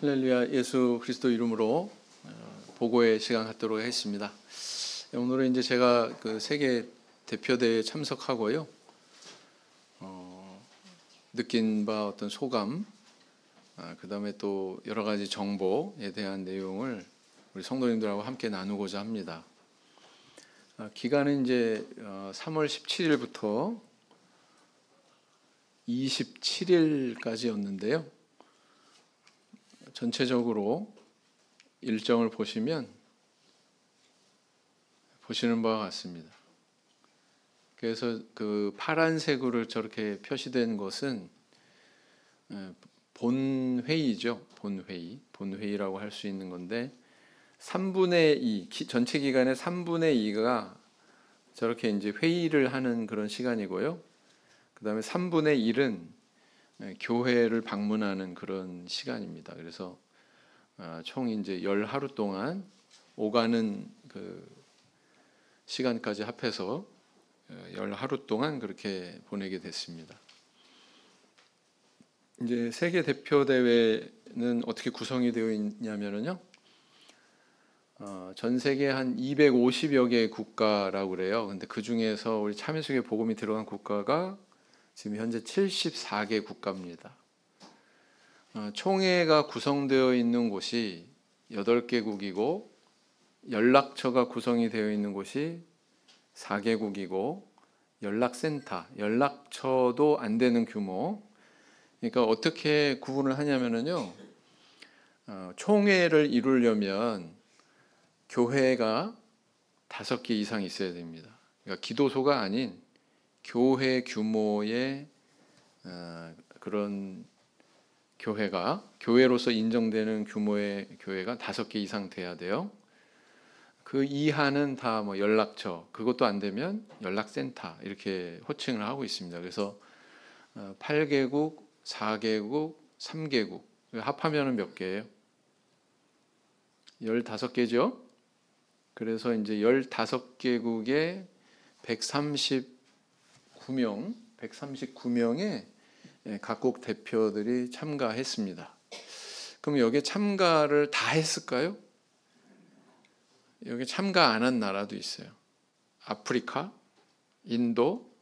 할렐루야. 예수 그리스도 이름으로 보고의 시간 갖도록 하겠습니다. 오늘은 이제 제가 그 세계 대표대회에 참석하고요. 느낀 바 어떤 소감, 그 다음에 또 여러 가지 정보에 대한 내용을 우리 성도님들하고 함께 나누고자 합니다. 기간은 이제 3월 17일부터 27일까지였는데요. 전체적으로 일정을 보시면 보시는 바와 같습니다. 그래서 그 파란색으로 저렇게 표시된 것은 본회의죠. 본회의라고 할 수 있는 건데 3분의 2, 전체 기간의 3분의 2가 저렇게 이제 회의를 하는 그런 시간이고요. 그 다음에 3분의 1은 교회를 방문하는 그런 시간입니다. 그래서 총 이제 10하루 동안 오가는 그 시간까지 합해서 10하루 동안 그렇게 보내게 됐습니다. 이제 세계 대표 대회는 어떻게 구성이 되어 있냐면요. 전 세계 한 250여 개의 국가라고 그래요. 근데 그 중에서 우리 참여수계 복음이 들어간 국가가 지금 현재 74개 국가입니다. 총회가 구성되어 있는 곳이 8개국이고 연락처가 구성이 되어 있는 곳이 4개국이고 연락센터, 연락처도 안 되는 규모. 그러니까 어떻게 구분을 하냐면요. 총회를 이루려면 교회가 5개 이상 있어야 됩니다. 그러니까 기도소가 아닌 교회 규모의 그런 교회로서 인정되는 규모의 교회가 5개 이상 돼야 돼요. 그 이하는 다 뭐 연락처, 그것도 안 되면 연락센터 이렇게 호칭을 하고 있습니다. 그래서 8개국, 4개국, 3개국 합하면 몇 개예요? 15개죠. 그래서 이제 15개국에 139명의 각국 대표들이 참가했습니다. 그럼 여기에 참가를 다 했을까요? 여기 참가 안 한 나라도 있어요. 아프리카, 인도,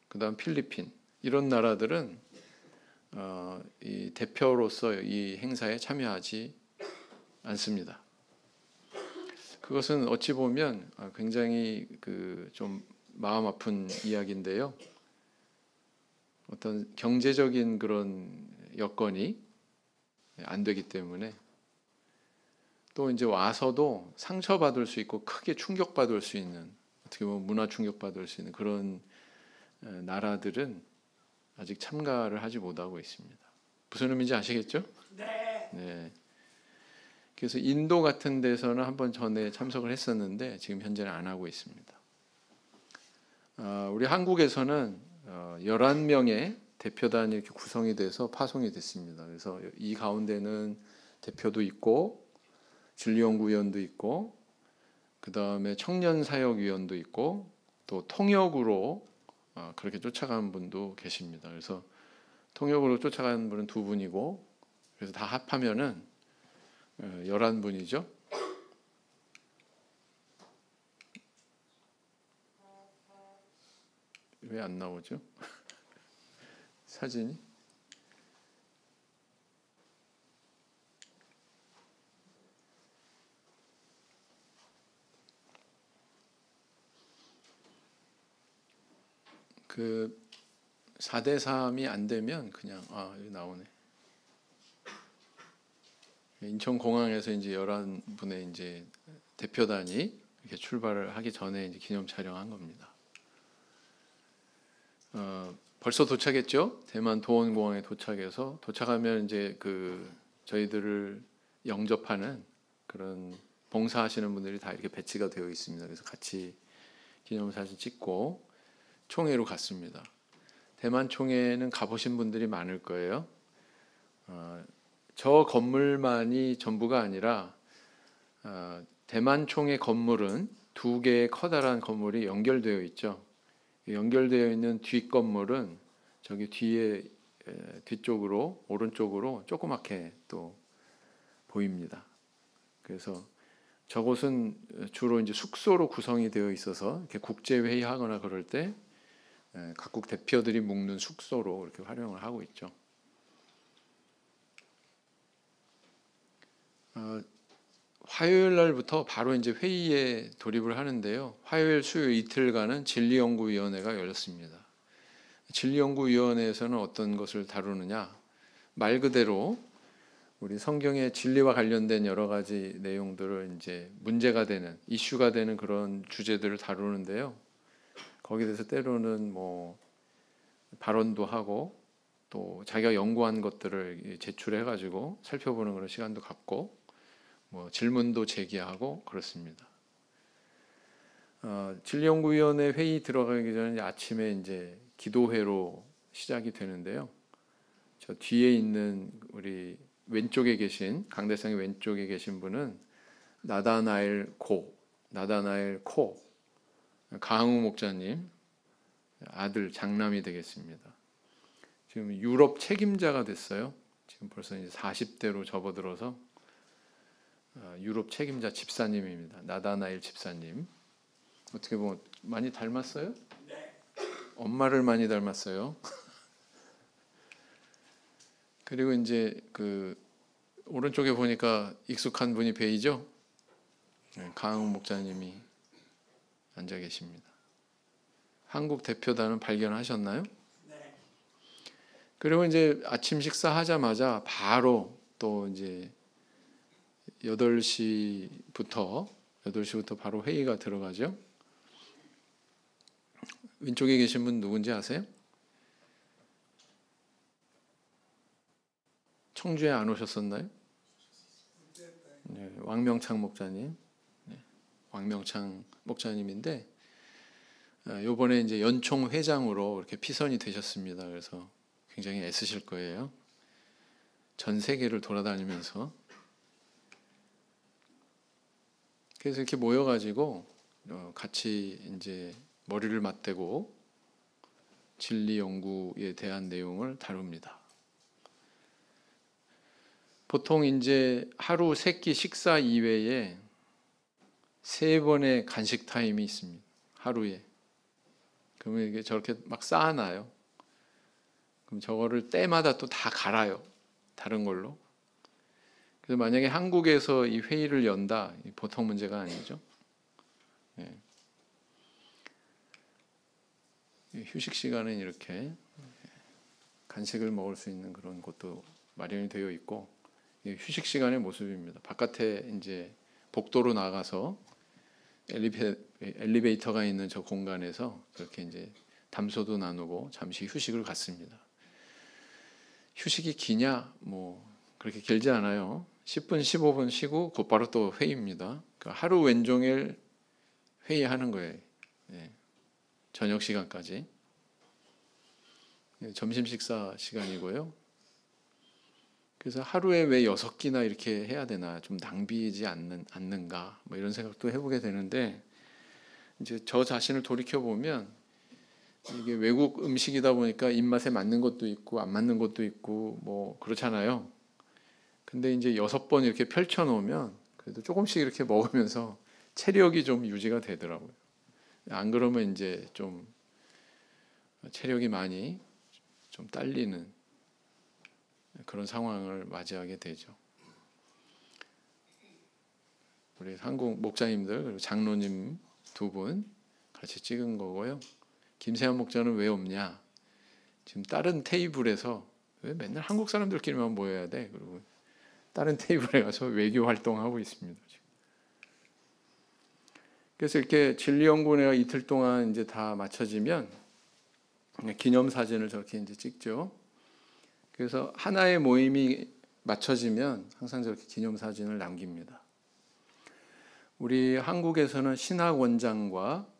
그 다음 필리핀 이런 나라들은 이 대표로서 이 행사에 참여하지 않습니다. 그것은 어찌 보면 굉장히 좀 마음 아픈 이야기인데요. 어떤 경제적인 그런 여건이 안 되기 때문에 또 이제 와서도 상처받을 수 있고 크게 충격받을 수 있는, 어떻게 보면 문화 충격받을 수 있는 그런 나라들은 아직 참가를 하지 못하고 있습니다. 무슨 의미인지 아시겠죠? 네. 그래서 인도 같은 데서는 한번 전에 참석을 했었는데 지금 현재는 안 하고 있습니다. 우리 한국에서는 11명의 대표단이 이렇게 구성이 돼서 파송이 됐습니다. 그래서 이 가운데는 대표도 있고 진리연구위원도 있고 그 다음에 청년사역위원도 있고 또 통역으로 그렇게 쫓아가는 분도 계십니다. 그래서 통역으로 쫓아가는 분은 2분이고 그래서 다 합하면은 11분이죠. 왜 안 나오죠? 사진이? 그 4대3이 안 되면 그냥 여기 나오네. 인천공항에서 이제 11분의 이제 대표단이 이렇게 출발을 하기 전에 이제 기념 촬영한 겁니다. 벌써 도착했죠? 대만 도원공항에 도착해서 도착하면 이제 저희들을 영접하는 그런 봉사하시는 분들이 다 이렇게 배치가 되어 있습니다. 그래서 같이 기념사진 찍고 총회로 갔습니다. 대만 총회는 가보신 분들이 많을 거예요. 저 건물만이 전부가 아니라 대만 총회 건물은 2개의 커다란 건물이 연결되어 있죠. 연결되어 있는 뒷 건물은 저기 뒤에 뒤쪽으로 오른쪽으로 조그맣게 또 보입니다. 그래서 저곳은 주로 이제 숙소로 구성이 되어 있어서 이렇게 국제 회의하거나 그럴 때 각국 대표들이 묵는 숙소로 이렇게 활용을 하고 있죠. 화요일 날부터 바로 이제 회의에 돌입을 하는데요. 화요일, 수요일 이틀간은 진리연구위원회가 열렸습니다. 진리연구위원회에서는 어떤 것을 다루느냐? 말 그대로 우리 성경의 진리와 관련된 여러 가지 내용들을 이제 문제가 되는, 이슈가 되는 그런 주제들을 다루는데요. 거기에 대해서 때로는 뭐 발언도 하고 또 자기가 연구한 것들을 제출해 가지고 살펴보는 그런 시간도 갖고 뭐 질문도 제기하고 그렇습니다. 진리연구위원회 회의 들어가기 전에 아침에 이제 기도회로 시작이 되는데요. 저 뒤에 있는 우리 왼쪽에 계신 강대상의 왼쪽에 계신 분은 나다나엘 코 강우 목사님 아들 장남이 되겠습니다. 지금 유럽 책임자가 됐어요. 지금 벌써 이제 40대로 접어들어서 유럽 책임자 집사님입니다. 나다나엘 집사님. 어떻게 보면 많이 닮았어요? 네. 엄마를 많이 닮았어요. 그리고 이제 그 오른쪽에 보니까 익숙한 분이 베이죠? 강흥 목사님이 앉아 계십니다. 한국 대표단은 발견하셨나요? 네. 그리고 이제 아침 식사하자마자 바로 또 이제 8시부터 바로 회의가 들어가죠. 왼쪽에 계신 분 누군지 아세요? 청주에 안 오셨었나요? 네, 왕명창 목사님. 네, 왕명창 목사님인데 이번에 이제 연총 회장으로 이렇게 피선이 되셨습니다. 그래서 굉장히 애쓰실 거예요. 전 세계를 돌아다니면서. 그래서 이렇게 모여가지고 같이 이제 머리를 맞대고 진리 연구에 대한 내용을 다룹니다. 보통 이제 하루 3끼 식사 이외에 3번의 간식 타임이 있습니다. 하루에. 그러면 이게 저렇게 막 쌓아놔요. 그럼 저거를 때마다 또 다 갈아요. 다른 걸로. 그래서 만약에 한국에서 이 회의를 연다, 보통 문제가 아니죠. 네. 휴식 시간은 이렇게 간식을 먹을 수 있는 그런 곳도 마련이 되어 있고, 휴식 시간의 모습입니다. 바깥에 이제 복도로 나가서 엘리베이터가 있는 저 공간에서 그렇게 이제 담소도 나누고 잠시 휴식을 갖습니다. 휴식이 기냐? 뭐 그렇게 길지 않아요. 10분, 15분 쉬고 곧바로 또 회의입니다. 하루 왼종일 회의하는 거예요. 네. 저녁 시간까지. 점심 식사 시간이고요. 그래서 하루에 왜 6끼나 이렇게 해야 되나, 좀 낭비이지 않는가, 뭐 이런 생각도 해보게 되는데, 이제 저 자신을 돌이켜 보면 이게 외국 음식이다 보니까 입맛에 맞는 것도 있고 안 맞는 것도 있고 뭐 그렇잖아요. 근데 이제 6번 이렇게 펼쳐 놓으면 그래도 조금씩 이렇게 먹으면서 체력이 좀 유지가 되더라고요. 안 그러면 이제 좀 체력이 많이 좀 딸리는 그런 상황을 맞이하게 되죠. 우리 한국 목사님들 그리고 장로님 2분 같이 찍은 거고요. 김세환 목사는 왜 없냐? 지금 다른 테이블에서 왜 맨날 한국 사람들끼리만 모여야 돼? 그리고 다른 테이블에 가서 외교 활동하고 있습니다. 지금. 그래서 이렇게 진리연구회가 이틀 동안 이제 다 마쳐지면 기념 사진을 저렇게 이제 찍죠. 그래서 하나의 모임이 마쳐지면 항상 저렇게 기념 사진을 남깁니다. 우리 한국에서는 신학원장과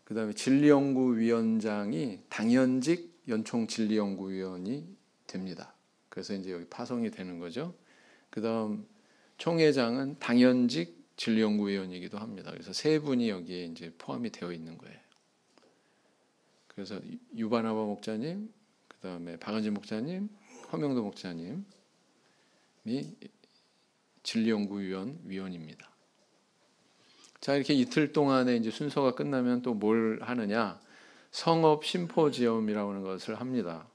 그다음에 진리연구위원장이 당연직 연총 진리연구위원이 됩니다. 그래서 이제 여기 파송이 되는 거죠. 그다음 총회장은 당연직 진리연구위원이기도 합니다. 그래서 3분이 여기에 이제 포함이 되어 있는 거예요. 그래서 유바나바 목사님, 그다음에 박은진 목사님, 허명도 목사님이 진리연구위원 위원입니다. 자, 이렇게 이틀 동안의 이제 순서가 끝나면 또 뭘 하느냐? 성업 심포지엄이라고 하는 것을 합니다.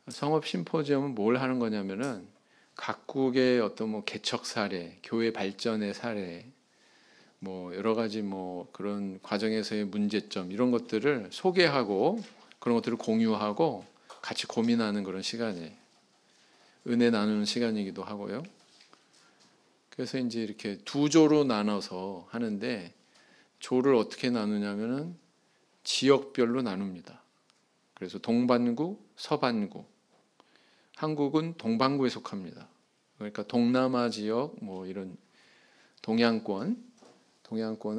성업 심포지엄은 뭘 하는 거냐면은 각국의 어떤 뭐 개척 사례, 교회 발전의 사례, 뭐 여러 가지 뭐 그런 과정에서의 문제점 이런 것들을 소개하고 그런 것들을 공유하고 같이 고민하는 그런 시간이에요. 은혜 나누는 시간이기도 하고요. 그래서 이제 이렇게 두 조로 나눠서 하는데 조를 어떻게 나누냐면은 지역별로 나눕니다. 그래서 동반구, 서반구. 한국은 동반구에 속합니다. 그러니까 동남아 지역 뭐 이런 동양권은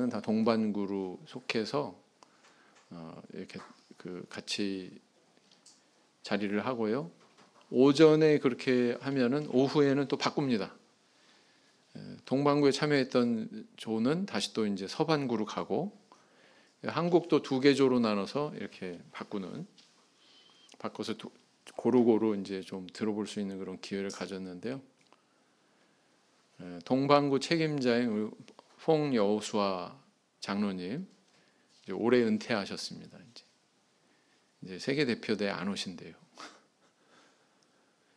다 동반구로 속해서 이렇게 같이 자리를 하고요. 오전에 그렇게 하면은 오후에는 또 바꿉니다. 동반구에 참여했던 조는 다시 또 이제 서반구로 가고 한국도 두 개 조로 나눠서 이렇게 바꿔서 고루고루 이제 좀 들어볼 수 있는 그런 기회를 가졌는데요. 동반구 책임자인 홍여수아 장로님 이제 올해 은퇴하셨습니다. 이제 세계 대표대에 안 오신대요.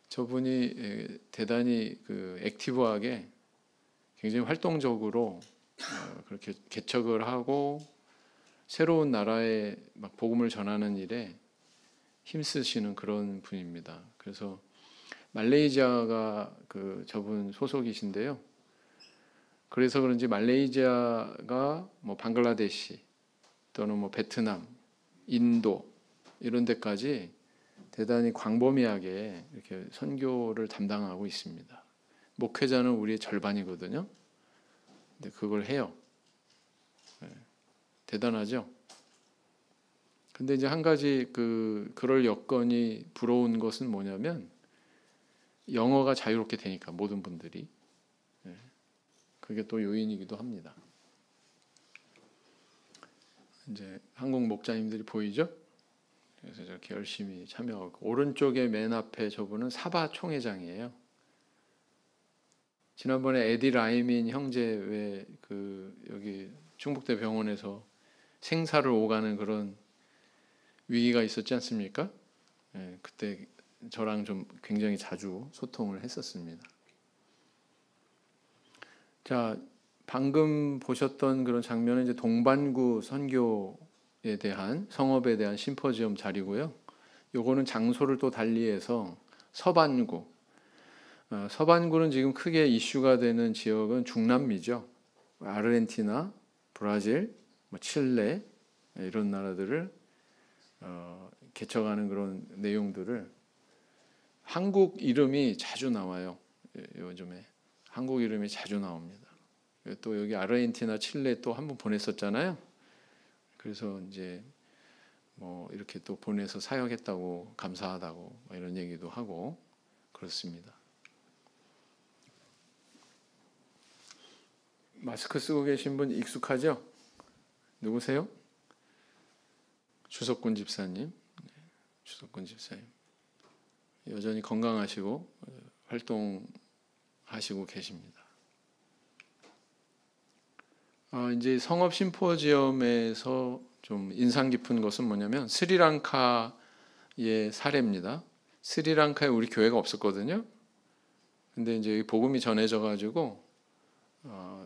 저분이 대단히 그 액티브하게 굉장히 활동적으로 그렇게 개척을 하고 새로운 나라에 막 복음을 전하는 일에 힘쓰시는 그런 분입니다. 그래서 말레이시아가 저분 소속이신데요. 그래서 그런지 말레이시아가 뭐 방글라데시 또는 뭐 베트남, 인도 이런 데까지 대단히 광범위하게 이렇게 선교를 담당하고 있습니다. 목회자는 우리의 절반이거든요. 근데 그걸 해요. 대단하죠. 근데 이제 한 가지 그럴 여건이 부러운 것은 뭐냐면 영어가 자유롭게 되니까 모든 분들이 그게 또 요인이기도 합니다. 이제 한국 목자님들이 보이죠? 그래서 저렇게 열심히 참여하고 오른쪽에 맨 앞에 저분은 사바 총회장이에요. 지난번에 에디 라이민 형제 왜 여기 충북대 병원에서 생사를 오가는 그런 위기가 있었지 않습니까? 그때 저랑 좀 굉장히 자주 소통을 했었습니다. 자, 방금 보셨던 그런 장면은 이제 동반구 선교에 대한 성업에 대한 심포지엄 자리고요. 요거는 장소를 또 달리해서 서반구. 서반구는 지금 크게 이슈가 되는 지역은 중남미죠. 아르헨티나, 브라질, 뭐 칠레 이런 나라들을 개척하는 그런 내용들을 한국 이름이 자주 나와요. 요즘에 한국 이름이 자주 나옵니다. 또 여기 아르헨티나, 칠레 또 한 번 보냈었잖아요. 그래서 이제 뭐 이렇게 또 보내서 사역했다고 감사하다고 이런 얘기도 하고 그렇습니다. 마스크 쓰고 계신 분 익숙하죠? 누구세요? 주석군 집사님. 주석군 집사님. 여전히 건강하시고 활동하시고 계십니다. 이제 성업 심포지엄에서 좀 인상 깊은 것은 뭐냐면 스리랑카의 사례입니다. 스리랑카에 우리 교회가 없었거든요. 근데 이제 복음이 전해져 가지고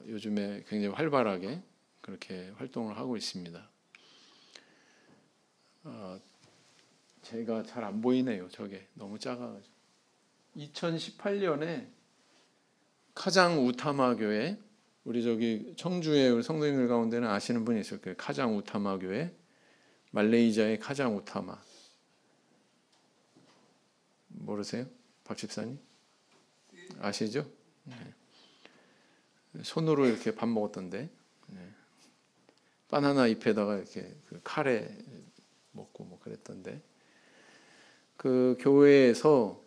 요즘에 굉장히 활발하게 그렇게 활동을 하고 있습니다. 제가 잘 안 보이네요. 저게 너무 작아가지고. 2018년에 카장 우타마 교회 우리 저기 청주의 우리 성도님들 가운데는 아시는 분이 있을 거예요. 카장 우타마 교회 말레이시아의 카장 우타마 모르세요? 박 집사님 아시죠? 네. 손으로 이렇게 밥 먹었던데 바나나 잎에다가 이렇게 카레 먹고 뭐 그랬던데 그 교회에서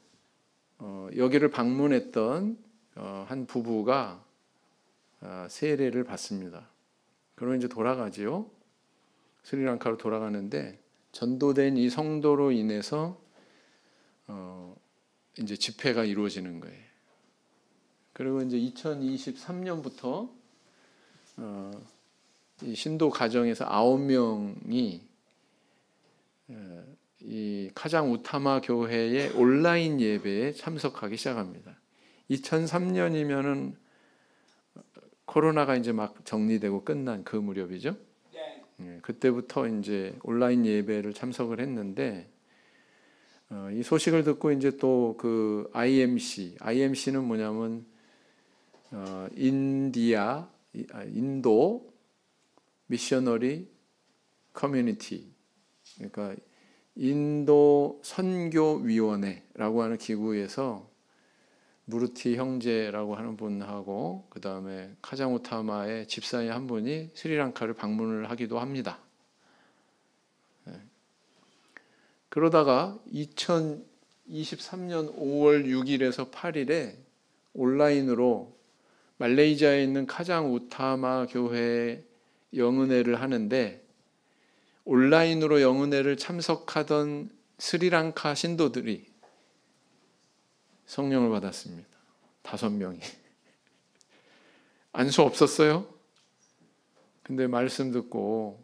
여기를 방문했던 한 부부가 세례를 받습니다. 그러면 이제 돌아가지요. 스리랑카로 돌아가는데 전도된 이 성도로 인해서 이제 집회가 이루어지는 거예요. 그리고 이제 2023년부터 이 신도 가정에서 9명이 이 카장 우타마 교회의 온라인 예배에 참석하기 시작합니다. 2003년이면은 코로나가 이제 막 정리되고 끝난 그 무렵이죠. 그때부터 이제 온라인 예배를 참석을 했는데 이 소식을 듣고 이제 또 그 IMC는 뭐냐면 인도 미셔너리 커뮤니티, 그러니까 인도 선교위원회라고 하는 기구에서 무르티 형제라고 하는 분하고 그 다음에 카장우타마의 집사의 한 분이 스리랑카를 방문을 하기도 합니다. 그러다가 2023년 5월 6일에서 8일에 온라인으로 말레이시아에 있는 카장우타마 교회에 영은회를 하는데 온라인으로 영은회를 참석하던 스리랑카 신도들이 성령을 받았습니다. 5명이. 안수 없었어요. 근데 말씀 듣고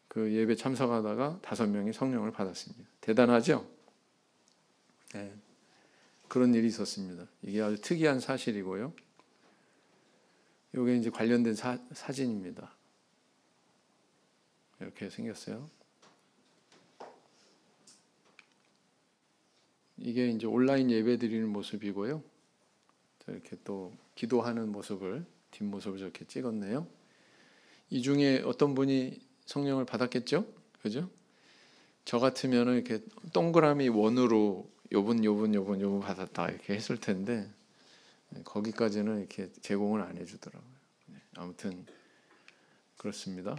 그 예배 참석하다가 5명이 성령을 받았습니다. 대단하죠? 네. 그런 일이 있었습니다. 이게 아주 특이한 사실이고요. 이게 이제 관련된 사진입니다. 이렇게 생겼어요. 이게 이제 온라인 예배 드리는 모습이고요. 이렇게 또 기도하는 모습을, 뒷모습을 저렇게 찍었네요. 이 중에 어떤 분이 성령을 받았겠죠? 그죠? 저 같으면 이렇게 동그라미 원으로 요분 받았다 이렇게 했을 텐데 거기까지는 이렇게 제공을 안 해주더라고요. 아무튼 그렇습니다.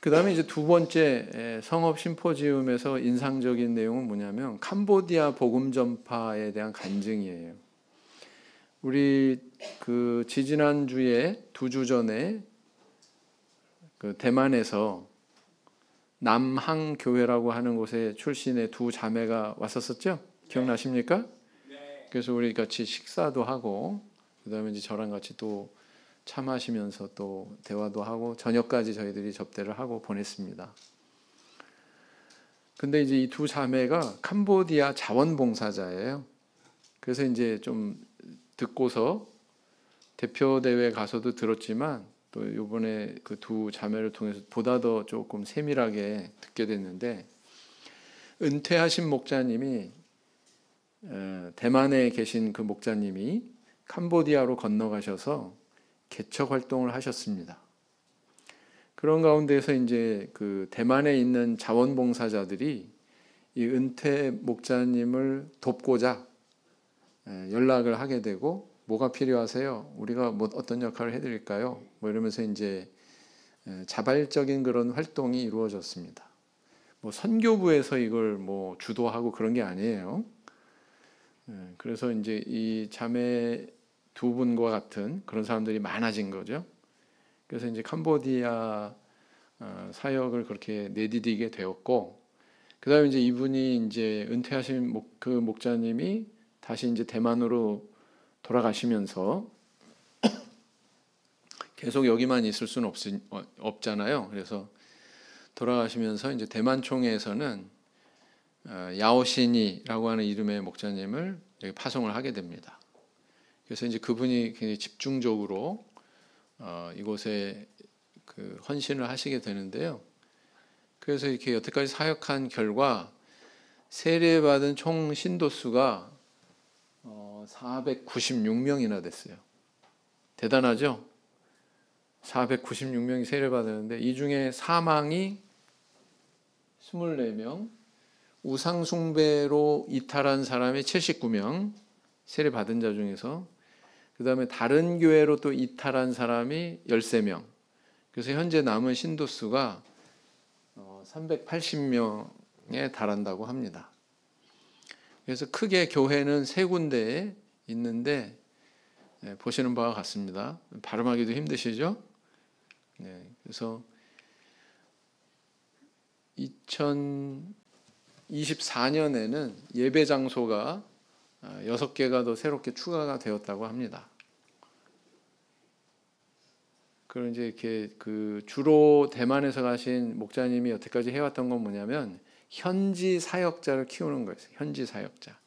그 다음에 이제 두 번째 성업 심포지움에서 인상적인 내용은 뭐냐면 캄보디아 복음 전파에 대한 간증이에요. 우리 그 지지난주에 2주 전에 그 대만에서 남항교회라고 하는 곳에 출신의 2 자매가 왔었었죠? 기억나십니까? 네. 그래서 우리 같이 식사도 하고 그다음에 이제 저랑 같이 또 차 마시면서 또 대화도 하고 저녁까지 저희들이 접대를 하고 보냈습니다. 근데 이제 이 2 자매가 캄보디아 자원봉사자예요. 그래서 이제 좀 듣고서 대표 대회 가서도 들었지만 또 이번에 그 2 자매를 통해서 보다 더 조금 세밀하게 듣게 됐는데 은퇴하신 목자님이 대만에 계신 그 목자님이 캄보디아로 건너가셔서 개척 활동을 하셨습니다. 그런 가운데서 이제 그 대만에 있는 자원봉사자들이 이 은퇴 목자님을 돕고자 연락을 하게 되고 뭐가 필요하세요? 우리가 뭐 어떤 역할을 해드릴까요? 뭐 이러면서 이제 자발적인 그런 활동이 이루어졌습니다. 뭐 선교부에서 이걸 뭐 주도하고 그런 게 아니에요. 그래서 이제 이 자매 2분과 같은 그런 사람들이 많아진 거죠. 그래서 이제 캄보디아 사역을 그렇게 내디디게 되었고, 그다음에 이제 이분이 이제 은퇴하신 그 목자님이 다시 이제 대만으로 돌아가시면서 계속 여기만 있을 수는 없잖아요. 그래서 돌아가시면서 이제 대만 총회에서는 야오신이라고 하는 이름의 목자님을 파송을 하게 됩니다. 그래서 이제 그분이 굉장히 집중적으로 이곳에 그 헌신을 하시게 되는데요. 그래서 이렇게 여태까지 사역한 결과 세례받은 총 신도 수가 496명이나 됐어요. 대단하죠? 496명이 세례받았는데 이 중에 사망이 24명, 우상숭배로 이탈한 사람이 79명, 세례받은 자 중에서, 그 다음에 다른 교회로 또 이탈한 사람이 13명. 그래서 현재 남은 신도 수가 380명에 달한다고 합니다. 그래서 크게 교회는 3군데에 있는데 보시는 바와 같습니다. 발음하기도 힘드시죠? 네, 그래서 2024년에는 예배 장소가 6개가 더 새롭게 추가가 되었다고 합니다. 그리고 이제 이렇게 그 주로 대만에서 가신 목자님이 여태까지 해왔던 건 뭐냐면 현지 사역자를 키우는 거예요. 현지 사역자.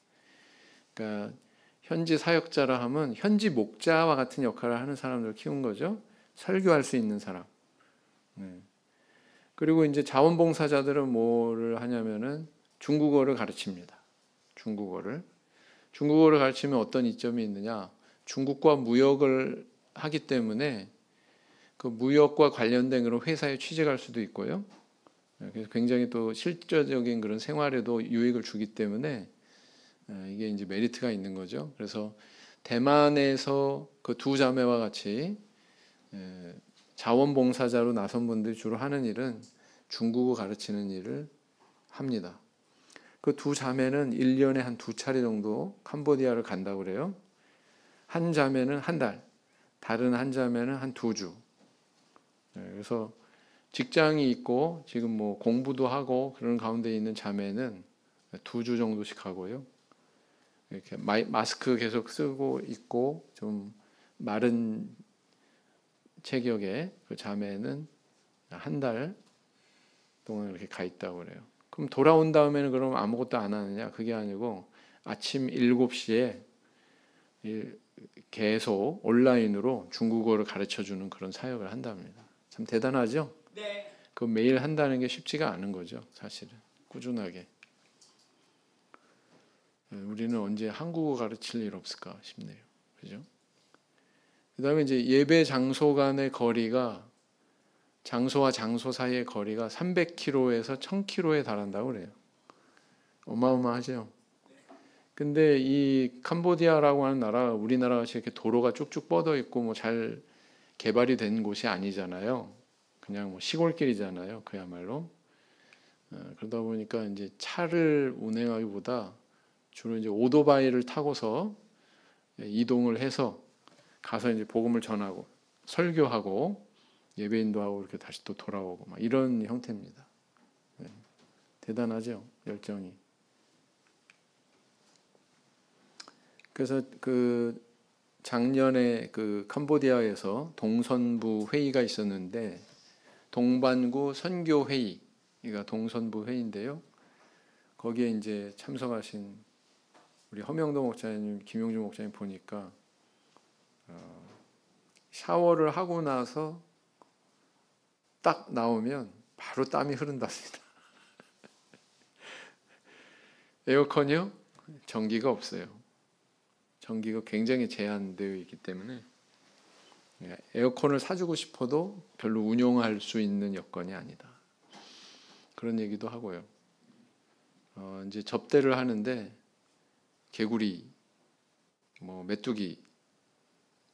그러니까 현지 사역자라 하면 현지 목자와 같은 역할을 하는 사람들을 키운 거죠. 설교할 수 있는 사람. 그리고 이제 자원봉사자들은 뭐를 하냐면은 중국어를 가르칩니다. 중국어를 가르치면 어떤 이점이 있느냐? 중국과 무역을 하기 때문에 그 무역과 관련된 그런 회사에 취직할 수도 있고요. 그래서 굉장히 또 실질적인 그런 생활에도 유익을 주기 때문에 이게 이제 메리트가 있는 거죠. 그래서 대만에서 그 두 자매와 같이 자원봉사자로 나선 분들이 주로 하는 일은 중국어 가르치는 일을 합니다. 그 두 자매는 1년에 한 2차례 정도 캄보디아를 간다고 그래요. 한 자매는 한 달, 다른 한 자매는 한 2주. 그래서 직장이 있고 지금 뭐 공부도 하고 그런 가운데 있는 자매는 2주 정도씩 하고요. 이렇게 마스크 계속 쓰고 있고 좀 마른 체격의 그 자매는 한 달 동안 이렇게 가 있다고 그래요. 그럼 돌아온 다음에는 그럼 아무것도 안 하느냐? 그게 아니고 아침 7시에 계속 온라인으로 중국어를 가르쳐주는 그런 사역을 한답니다. 참 대단하죠? 네. 그 매일 한다는 게 쉽지가 않은 거죠, 사실은. 꾸준하게. 우리는 언제 한국어 가르칠 일 없을까 싶네요. 그죠? 그다음에 이제 예배 장소 간의 거리가 장소와 장소 사이의 거리가 300km에서 1000km에 달한다고 그래요. 어마어마하죠. 근데 이 캄보디아라고 하는 나라가 우리나라 같이 이렇게 도로가 쭉쭉 뻗어 있고 뭐 잘 개발이 된 곳이 아니잖아요. 그냥 뭐 시골길이잖아요. 그야말로. 그러다 보니까 이제 차를 운행하기보다 주로 이제 오토바이를 타고서 이동을 해서 가서 이제 복음을 전하고 설교하고 예배인도 하고 이렇게 다시 또 돌아오고 막 이런 형태입니다. 대단하죠, 열정이. 그래서 그 작년에 그 캄보디아에서 동선부 회의가 있었는데 동반구 선교 회의가 동선부 회의인데요. 거기에 이제 참석하신 우리 허명도 목사님, 김용주 목사님 보니까 샤워를 하고 나서 딱 나오면 바로 땀이 흐른답니다. 에어컨이요? 전기가 없어요. 전기가 굉장히 제한되어 있기 때문에 에어컨을 사주고 싶어도 별로 운용할 수 있는 여건이 아니다. 그런 얘기도 하고요. 이제 접대를 하는데 개구리, 뭐 메뚜기,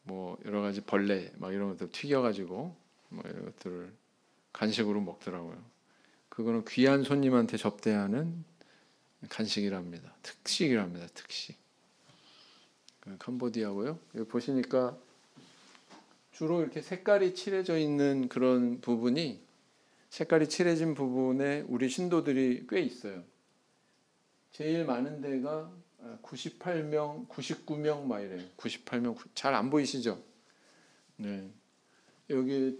뭐 여러 가지 벌레, 막 이런 것들 튀겨가지고 뭐 이런 것들을 간식으로 먹더라고요. 그거는 귀한 손님한테 접대하는 간식이랍니다. 특식이랍니다. 특식. 캄보디아고요. 여기 보시니까 주로 이렇게 색깔이 칠해져 있는 그런 부분이 색깔이 칠해진 부분에 우리 신도들이 꽤 있어요. 제일 많은 데가 98명, 99명 막 이래요. 98명 잘 안 보이시죠? 네. 여기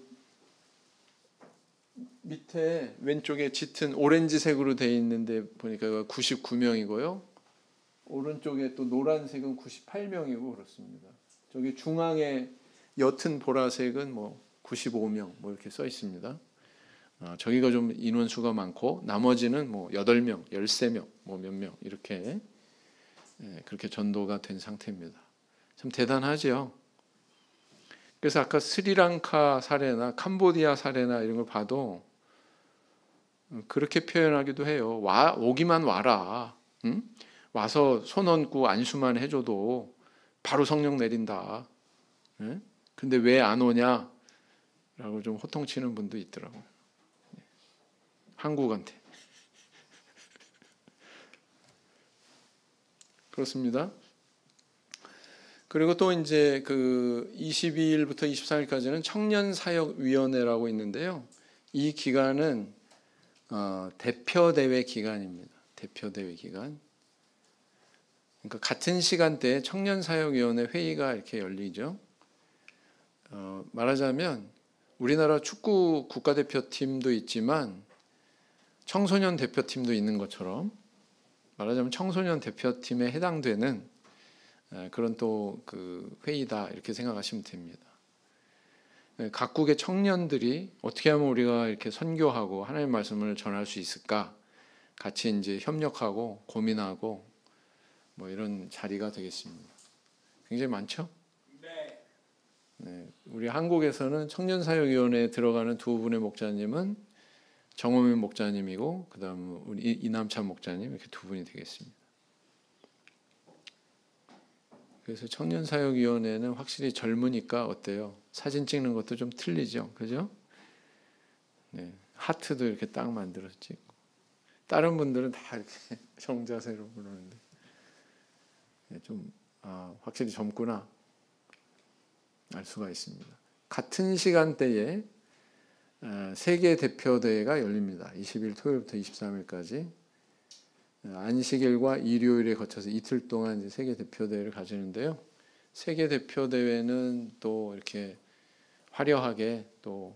밑에 왼쪽에 짙은 오렌지색으로 되어 있는데 보니까 99명이고요. 오른쪽에 또 노란색은 98명이고 그렇습니다. 저기 중앙에 옅은 보라색은 뭐 95명 뭐 이렇게 써 있습니다. 저기가 좀 인원수가 많고 나머지는 뭐 8명, 13명, 뭐 몇 명 이렇게 그렇게 전도가 된 상태입니다. 참 대단하죠. 그래서 아까 스리랑카 사례나 캄보디아 사례나 이런 걸 봐도 그렇게 표현하기도 해요. 오기만 와라. 응? 와서 손 얹고 안수만 해줘도 바로 성령 내린다. 응? 근데 왜 안 오냐? 라고 좀 호통치는 분도 있더라고요. 한국한테. 그렇습니다. 그리고 또 이제 그 22일부터 23일까지는 청년사역위원회라고 있는데요. 이 기간은 대표대회 기간입니다. 대표대회 기간. 그러니까 같은 시간대에 청년사역위원회 회의가 이렇게 열리죠. 말하자면 우리나라 축구 국가대표팀도 있지만 청소년 대표팀도 있는 것처럼 말하자면 청소년 대표팀에 해당되는 그런 또 그 회의다 이렇게 생각하시면 됩니다. 각국의 청년들이 어떻게 하면 우리가 이렇게 선교하고 하나님의 말씀을 전할 수 있을까 같이 이제 협력하고 고민하고 뭐 이런 자리가 되겠습니다. 굉장히 많죠? 네, 우리 한국에서는 청년사역위원회에 들어가는 두 분의 목사님은 정호민 목사님이고 그다음 우리 이남찬 목사님 이렇게 두 분이 되겠습니다. 그래서 청년사역위원회는 확실히 젊으니까 어때요? 사진 찍는 것도 좀 틀리죠, 그죠? 네, 하트도 이렇게 딱 만들어서 찍고 다른 분들은 다 이렇게 정자세로 그러는데 좀 확실히 젊구나 알 수가 있습니다. 같은 시간대에 세계 대표 대회가 열립니다. 20일 토요일부터 23일까지 안식일과 일요일에 거쳐서 이틀 동안 이제 세계 대표 대회를 가지는데요. 세계 대표 대회는 또 이렇게 화려하게 또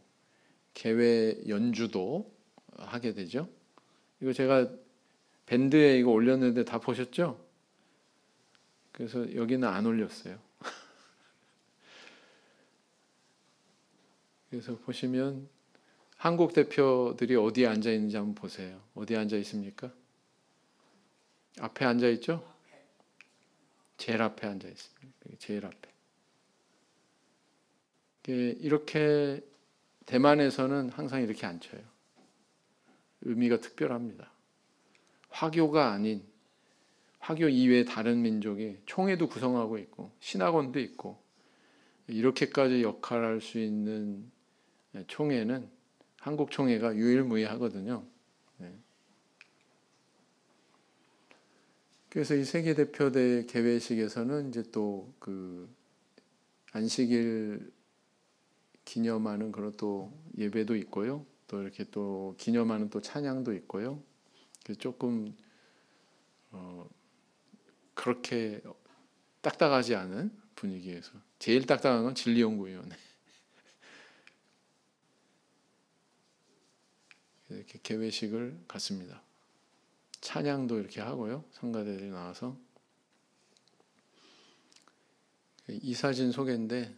개회 연주도 하게 되죠. 이거 제가 밴드에 이거 올렸는데 다 보셨죠? 그래서 여기는 안 올렸어요. 그래서 보시면 한국 대표들이 어디에 앉아 있는지 한번 보세요. 어디에 앉아 있습니까? 앞에 앉아 있죠? 제일 앞에 앉아 있습니다. 제일 앞에. 이렇게 대만에서는 항상 이렇게 앉혀요. 의미가 특별합니다. 화교가 아닌 화교 이외의 다른 민족이 총회도 구성하고 있고 신학원도 있고 이렇게까지 역할할 수 있는 총회는 한국 총회가 유일무이하거든요. 네. 그래서 이 세계 대표대 개회식에서는 이제 또 그 안식일 기념하는 그런 또 예배도 있고요. 또 이렇게 또 기념하는 또 찬양도 있고요. 조금 그렇게 딱딱하지 않은 분위기에서 제일 딱딱한 건 진리연구위원회. 이렇게 개회식을 갖습니다. 찬양도 이렇게 하고요. 성가대들이 나와서 이 사진 소개인데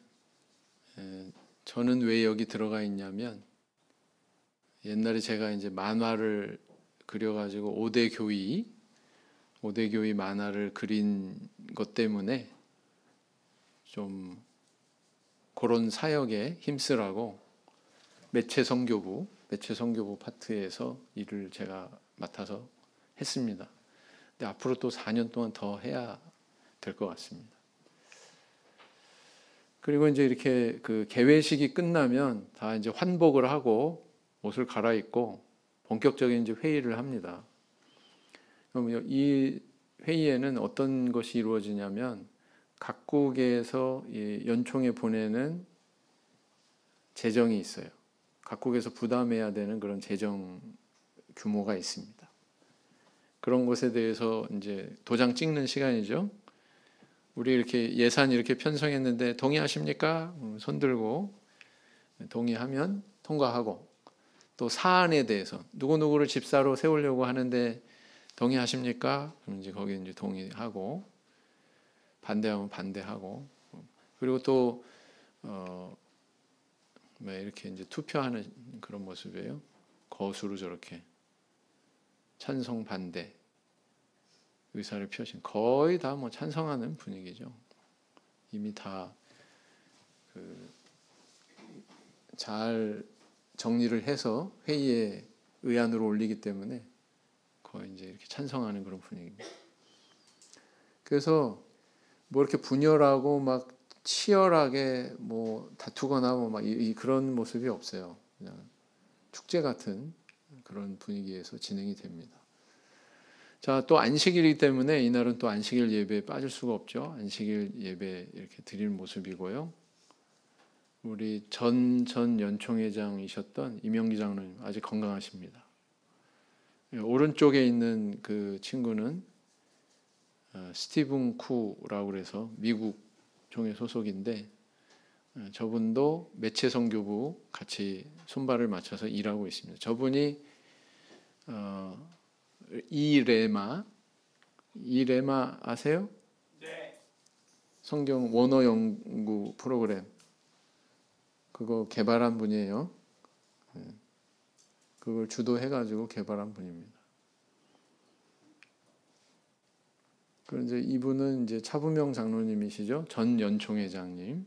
저는 왜 여기 들어가 있냐면 옛날에 제가 이제 만화를 그려가지고 5대 교의 만화를 그린 것 때문에 좀 그런 사역에 힘쓰라고 매체 선교부 파트에서 일을 제가 맡아서 했습니다. 근데 앞으로 또 4년 동안 더 해야 될 것 같습니다. 그리고 이제 이렇게 그 개회식이 끝나면 다 이제 환복을 하고 옷을 갈아입고 본격적인 이제 회의를 합니다. 그럼 이 회의에는 어떤 것이 이루어지냐면 각국에서 연총에 보내는 재정이 있어요. 각국에서 부담해야 되는 그런 재정 규모가 있습니다. 그런 것에 대해서 이제 도장 찍는 시간이죠. 우리 이렇게 예산 이렇게 편성했는데 동의하십니까? 손 들고 동의하면 통과하고 또 사안에 대해서 누구누구를 집사로 세우려고 하는데 동의하십니까? 그럼 이제 거기 이제 동의하고 반대하면 반대하고 그리고 또 이렇게 이제 투표하는 그런 모습이에요. 거수로 저렇게 찬성 반대 의사를 표신 거의 다 뭐 찬성하는 분위기죠. 이미 다 잘 정리를 해서 회의에 의안으로 올리기 때문에 거의 이제 이렇게 찬성하는 그런 분위기입니다. 그래서 뭐 이렇게 분열하고 막 치열하게 뭐 다투거나 뭐 막 그런 모습이 없어요. 그냥 축제 같은 그런 분위기에서 진행이 됩니다. 자, 또 안식일이기 때문에 이날은 또 안식일 예배에 빠질 수가 없죠. 안식일 예배 이렇게 드릴 모습이고요. 우리 전 연총회장이셨던 이명기 장로님 아직 건강하십니다. 오른쪽에 있는 그 친구는 스티븐 쿠라고 그래서 미국 총회 소속인데 저분도 매체 선교부 같이 손발을 맞춰서 일하고 있습니다. 저분이 이레마 아세요? 네. 성경 원어 연구 프로그램 그거 개발한 분이에요. 그걸 주도해가지고 개발한 분입니다. 그런데 이분은 이제 차부명 장로님이시죠. 전 연총회장님.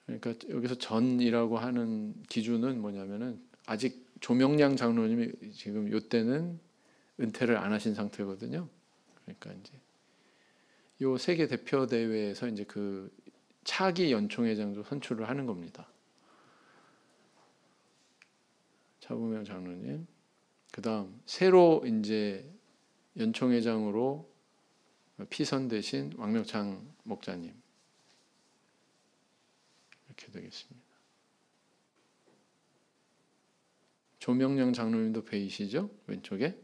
그러니까 여기서 전이라고 하는 기준은 뭐냐면은 아직 조명량 장로님이 지금 요때는 은퇴를 안 하신 상태거든요. 그러니까 이제 요 세계 대표 대회에서 이제 그 차기 연총회장도 선출을 하는 겁니다. 차부명 장로님. 그다음 새로 이제 연총회장으로 피선되신 왕명창 목사님 이렇게 되겠습니다. 조명량 장로님도 뵈이시죠? 왼쪽에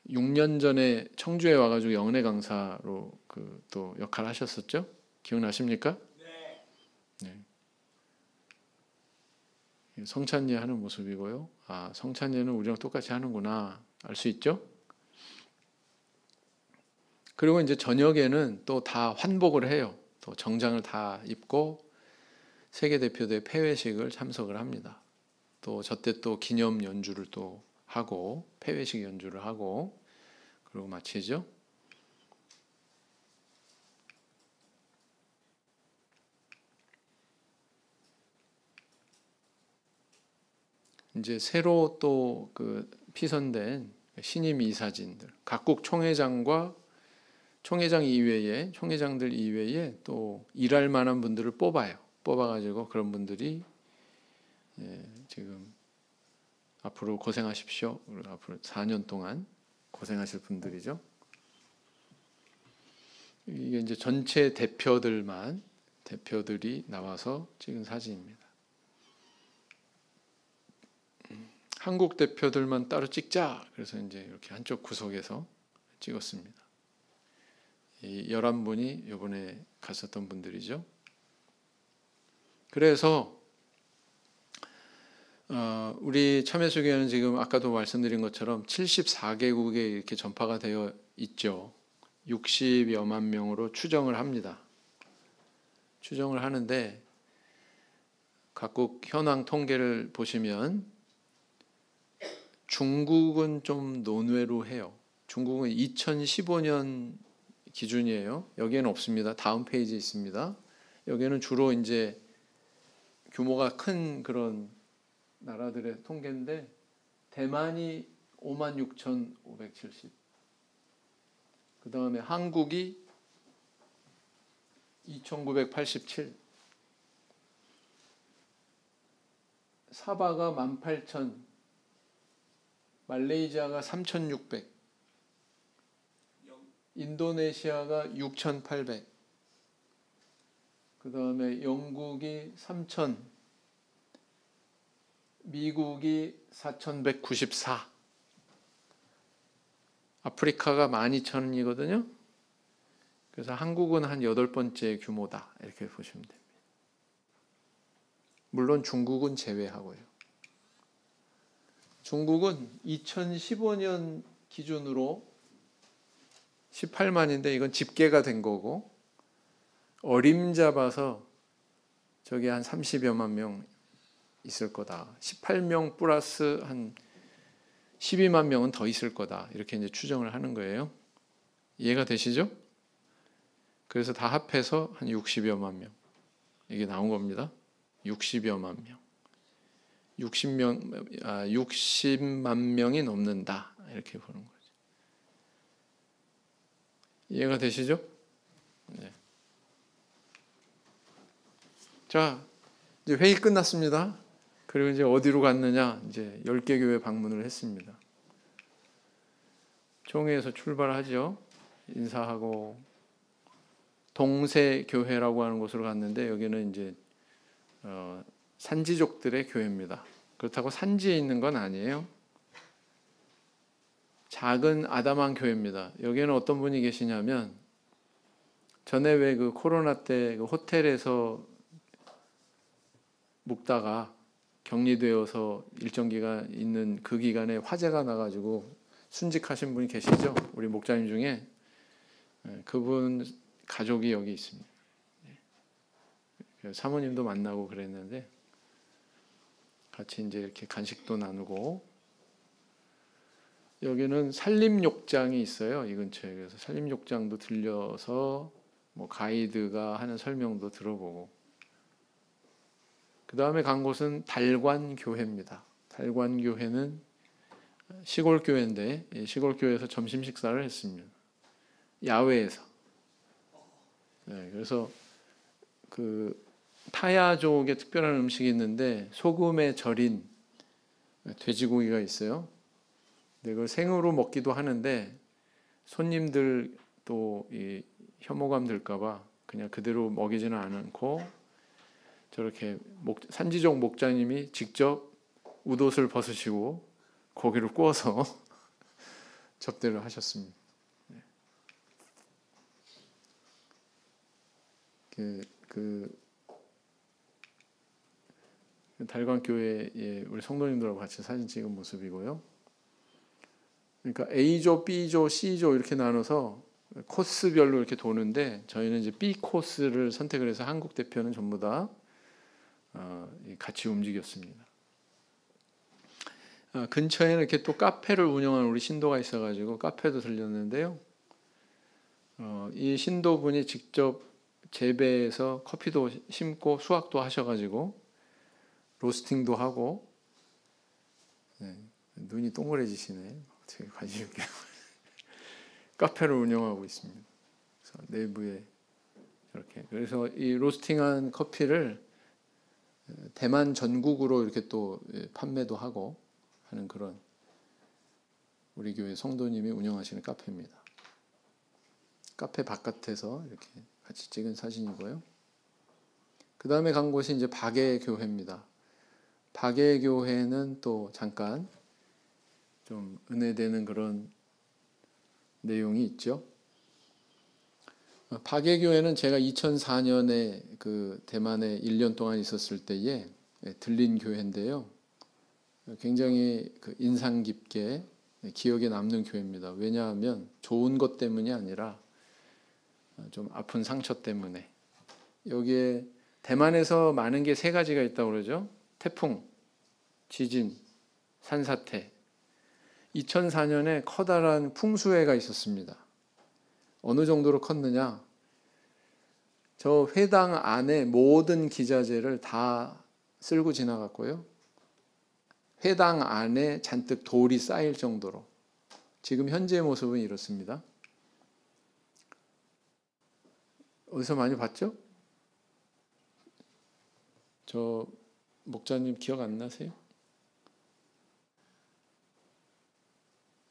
6년 전에 청주에 와가지고 영은혜 강사로 그 또 역할을 하셨었죠? 기억나십니까? 네. 성찬예 하는 모습이고요. 아, 성찬예는 우리랑 똑같이 하는구나 알 수 있죠? 그리고 이제 저녁에는 또 다 환복을 해요. 또 정장을 다 입고 세계 대표대 폐회식을 참석을 합니다. 또 저때 또 기념 연주를 또 하고 폐회식 연주를 하고 그리고 마치죠. 이제 새로 또 그 피선된 신임 이사진들 각국 총회장과 총회장 이외에 총회장들 이외에 또 일할 만한 분들을 뽑아가지고 그런 분들이 지금 앞으로 고생하십시오. 앞으로 4년 동안 고생하실 분들이죠. 이게 이제 전체 대표들이 나와서 찍은 사진입니다. 한국 대표들만 따로 찍자. 그래서 이제 이렇게 한쪽 구석에서 찍었습니다. 이 11분이 이번에 갔었던 분들이죠. 그래서 우리 참여수교회는 지금 아까도 말씀드린 것처럼 74개국에 이렇게 전파가 되어 있죠. 60여만 명으로 추정을 합니다. 추정을 하는데 각국 현황 통계를 보시면 중국은 좀 논외로 해요. 중국은 2015년 기준이에요. 여기에는 없습니다. 다음 페이지에 있습니다. 여기에는 주로 이제 규모가 큰 그런 나라들의 통계인데 대만이 56,570. 그 다음에 한국이 2,987. 사바가 18,000. 말레이시아가 3,600. 인도네시아가 6,800. 그 다음에 영국이 3,000. 미국이 4,194. 아프리카가 12,000이거든요. 그래서 한국은 한 8번째 규모다. 이렇게 보시면 됩니다. 물론 중국은 제외하고요. 중국은 2015년 기준으로 18만인데 이건 집계가 된 거고 어림잡아서 저기 한 30여만 명 있을 거다. 18명 플러스 한 12만 명은 더 있을 거다. 이렇게 이제 추정을 하는 거예요. 이해가 되시죠? 그래서 다 합해서 한 60여만 명. 이게 나온 겁니다. 60여만 명. 60만 명이 넘는다. 이렇게 보는 거죠. 이해가 되시죠? 네. 자, 이제 회의 끝났습니다. 그리고 이제 어디로 갔느냐? 이제 10개 교회 방문을 했습니다. 총회에서 출발하죠. 인사하고 동세교회라고 하는 곳으로 갔는데 여기는 이제 산지족들의 교회입니다. 그렇다고 산지에 있는 건 아니에요. 작은 아담한 교회입니다. 여기에는 어떤 분이 계시냐면 전에 왜 그 코로나 때 그 호텔에서 묵다가 격리되어서 일정 기간 있는 그 기간에 화재가 나가지고 순직하신 분이 계시죠? 우리 목자님 중에 그분 가족이 여기 있습니다. 사모님도 만나고 그랬는데 같이 이제 이렇게 간식도 나누고 여기는 산림욕장이 있어요. 이 근처에. 그래서 산림욕장도 들려서 뭐 가이드가 하는 설명도 들어보고 그 다음에 간 곳은 달관교회입니다. 달관교회는 시골교회인데 시골교회에서 점심 식사를 했습니다. 야외에서. 네, 그래서 그 타야족의 특별한 음식이 있는데 소금에 절인 돼지고기가 있어요. 근데 그걸 생으로 먹기도 하는데 손님들 또 이 혐오감 들까봐 그냥 그대로 먹이지는 않고 저렇게 산지족 목자님이 직접 웃옷을 벗으시고 고기를 구워서 접대를 하셨습니다. 달관교회에 우리 성도님들하고 같이 사진 찍은 모습이고요. 그러니까 A조, B조, C조 이렇게 나눠서 코스별로 이렇게 도는데 저희는 이제 B 코스를 선택을 해서 한국 대표는 전부 다 같이 움직였습니다. 근처에는 이렇게 또 카페를 운영하는 우리 신도가 있어가지고 카페도 들렸는데요. 이 신도분이 직접 재배해서 커피도 심고 수확도 하셔가지고 로스팅도 하고 눈이 동그래지시네. 되게 관심 있게 카페를 운영하고 있습니다. 그래서 내부에 이렇게 그래서 이 로스팅한 커피를 대만 전국으로 이렇게 또 판매도 하고 하는 그런 우리 교회 성도님이 운영하시는 카페입니다. 카페 바깥에서 이렇게 같이 찍은 사진이고요. 그 다음에 간 곳이 이제 박예교회입니다. 박예교회는 또 잠깐 좀 은혜되는 그런 내용이 있죠. 박예교회는 제가 2004년에 그 대만에 1년 동안 있었을 때에 들린 교회인데요. 굉장히 그 인상 깊게 기억에 남는 교회입니다. 왜냐하면 좋은 것 때문이 아니라 좀 아픈 상처 때문에 여기에 대만에서 많은 게 세 가지가 있다고 그러죠. 태풍, 지진, 산사태. 2004년에 커다란 풍수해가 있었습니다. 어느 정도로 컸느냐? 저 회당 안에 모든 기자재를 다 쓸고 지나갔고요. 회당 안에 잔뜩 돌이 쌓일 정도로. 지금 현재의 모습은 이렇습니다. 어디서 많이 봤죠? 저 목자님 기억 안 나세요?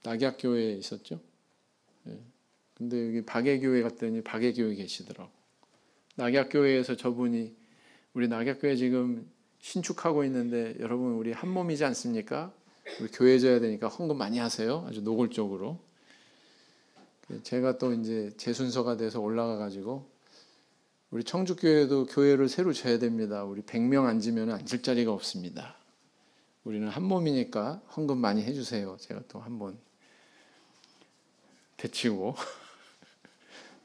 낙약교회에 있었죠? 네. 근데 여기 박예교회 갔더니 박예교회 계시더라고. 낙약교회에서 저분이 우리 낙약교회 지금 신축하고 있는데 여러분 우리 한 몸이지 않습니까? 우리 교회져야 되니까 헌금 많이 하세요. 아주 노골적으로. 제가 또 이제 제 순서가 돼서 올라가 가지고 우리 청주교회도 교회를 새로 져야 됩니다. 우리 100명 앉으면 앉을 자리가 없습니다. 우리는 한 몸이니까 헌금 많이 해주세요. 제가 또 한번 배치고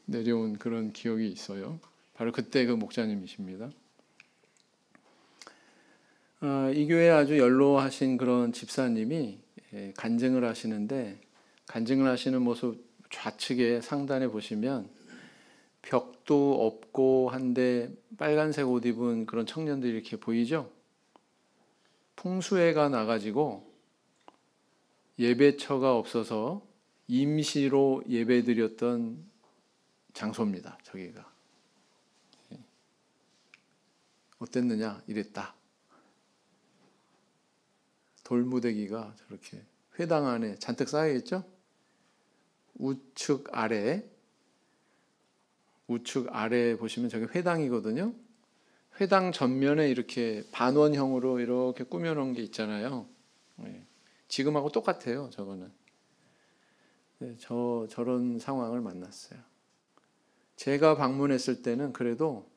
내려온 그런 기억이 있어요. 바로 그때 그 목자님이십니다. 이 교회에 아주 연로하신 그런 집사님이 간증을 하시는데 간증을 하시는 모습 좌측에 상단에 보시면 벽도 없고 한데 빨간색 옷 입은 그런 청년들이 이렇게 보이죠? 풍수해가 나가지고 예배처가 없어서 임시로 예배드렸던 장소입니다. 저기가. 어땠느냐? 이랬다. 돌무대기가 저렇게 회당 안에 잔뜩 쌓여있죠? 우측 아래 보시면 저게 회당이거든요. 회당 전면에 이렇게 반원형으로 이렇게 꾸며놓은 게 있잖아요. 지금하고 똑같아요. 저거는. 네, 저런 상황을 만났어요. 제가 방문했을 때는 그래도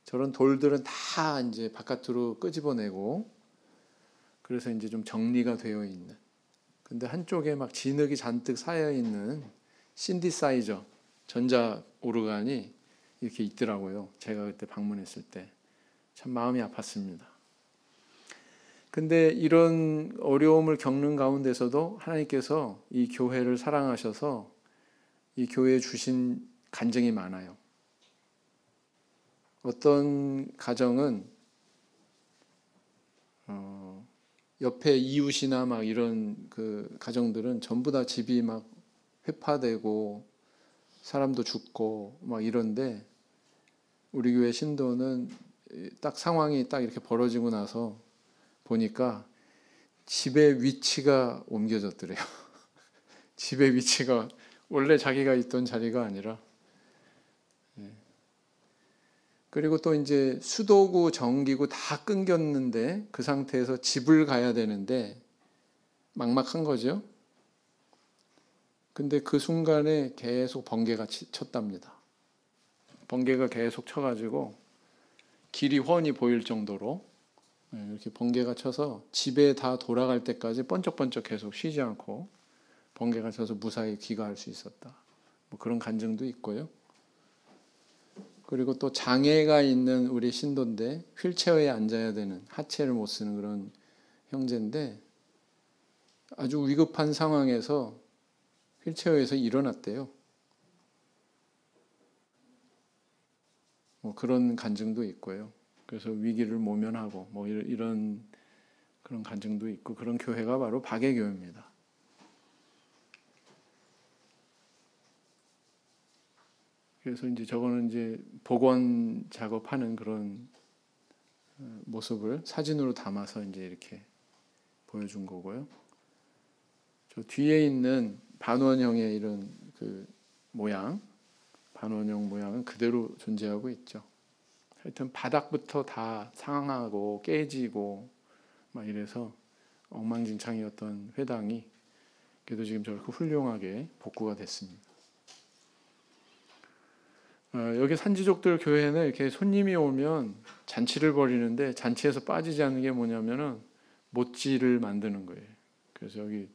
저런 돌들은 다 이제 바깥으로 끄집어내고 그래서 이제 좀 정리가 되어 있는. 근데 한쪽에 막 진흙이 잔뜩 쌓여 있는 신디사이저 전자 오르간이 이렇게 있더라고요. 제가 그때 방문했을 때 참 마음이 아팠습니다. 근데 이런 어려움을 겪는 가운데서도 하나님께서 이 교회를 사랑하셔서 이 교회에 주신 간증이 많아요. 어떤 가정은 옆에 이웃이나 막 이런 그 가정들은 전부 다 집이 막 회파되고 사람도 죽고 막 이런데 우리 교회 신도는 딱 상황이 딱 이렇게 벌어지고 나서 보니까 집의 위치가 옮겨졌더래요. 집의 위치가 원래 자기가 있던 자리가 아니라. 그리고 또 이제 수도구, 전기구 다 끊겼는데 그 상태에서 집을 가야 되는데 막막한 거죠. 근데 그 순간에 계속 번개가 쳤답니다. 번개가 계속 쳐가지고 길이 훤히 보일 정도로 이렇게 번개가 쳐서 집에 다 돌아갈 때까지 번쩍번쩍 계속 쉬지 않고 번개가 쳐서 무사히 귀가할 수 있었다. 뭐 그런 간증도 있고요. 그리고 또 장애가 있는 우리 신도인데 휠체어에 앉아야 되는, 하체를 못 쓰는 그런 형제인데 아주 위급한 상황에서 휠체어에서 일어났대요. 뭐 그런 간증도 있고요. 그래서 위기를 모면하고 뭐 이런 그런 간증도 있고 그런 교회가 바로 박애교회입니다. 그래서 이제 저거는 이제 복원 작업하는 그런 모습을 사진으로 담아서 이제 이렇게 보여준 거고요. 저 뒤에 있는 반원형의 이런 그 모양, 반원형 모양은 그대로 존재하고 있죠. 하여튼 바닥부터 다 상하고 깨지고 막 이래서 엉망진창이었던 회당이 그래도 지금 저렇게 훌륭하게 복구가 됐습니다. 여기 산지족들 교회는 이렇게 손님이 오면 잔치를 벌이는데 잔치에서 빠지지 않는 게 뭐냐면은 못지를 만드는 거예요. 그래서 여기